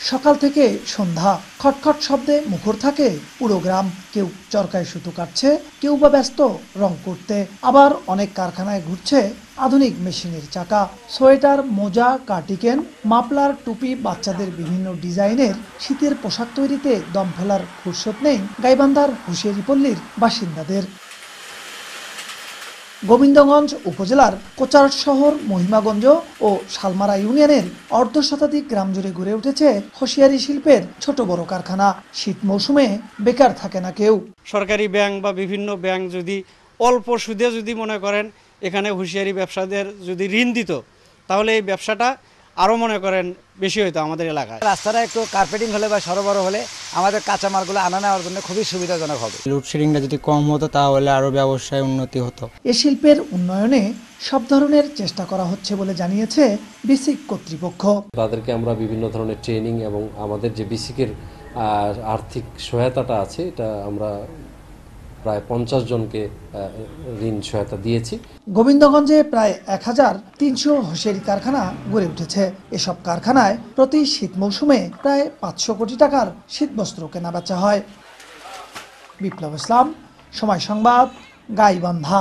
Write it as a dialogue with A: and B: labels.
A: সকাল থেকে সন্ধ্যা খটখট শব্দে মুখর থাকে পুরো গ্রাম। কেউ চরকায় সুতো কাটছে, কেউ বা ব্যস্ত রং করতে, আবার অনেক কারখানায় ঘুরছে আধুনিক মেশিনের চাকা। সোয়েটার, মোজা, কার্টিকেন, মাফলার, টুপি, বাচ্চাদের বিভিন্ন ডিজাইনের শীতের পোশাক তৈরিতে দম ফেলার ফুরসত নেই গাইবান্ধার হুঁশিয়ারিপল্লীর বাসিন্দাদের। গোবিন্দগঞ্জ উপজেলার কোচার শহর, মহিমাগঞ্জ ও শালমারা ইউনিয়নের অর্ধশতাধিক গ্রাম জুড়ে গড়ে উঠেছে হুঁশিয়ারি শিল্পের ছোট বড় কারখানা। শীত মৌসুমে বেকার থাকে না কেউ।
B: সরকারি ব্যাংক বা বিভিন্ন ব্যাংক যদি অল্প সুদে যদি মনে করেন এখানে হুঁশিয়ারি ব্যবসাদের যদি ঋণ দিত, তাহলে এই ব্যবসাটা আরও মনে করেন বেশি হইতো আমাদের এলাকায়।
C: রাস্তাটা একটু কার্পেটিং হলে বা সরবরাহ হলে আমাদের কাঁচামালগুলো আনা নেওয়ার জন্য খুবই সুবিধাজনক হবে।
D: লোডশেডিংটা যদি কম হতো তাহলে আরও ব্যবসায় উন্নতি হতো।
A: এ শিল্পের উন্নয়নে সব ধরনের চেষ্টা করা হচ্ছে বলে জানিয়েছে বিসিক কর্তৃপক্ষ।
E: তাদেরকে আমরা বিভিন্ন ধরনের ট্রেনিং এবং আমাদের যে বিসিকের আর্থিক সহায়তাটা আছে, এটা আমরা প্রায় 50 জনকে ঋণ সহায়তা দিয়েছি।
A: গোবিন্দগঞ্জে প্রায় 1300 হুঁশিয়ারি কারখানা গড়ে উঠেছে। এসব কারখানায় প্রতি শীত মৌসুমে প্রায় 500 কোটি টাকার শীতবস্ত্র কেনা বেচা হয়। বিপ্লব ইসলাম, সময় সংবাদ, গাইবান্ধা।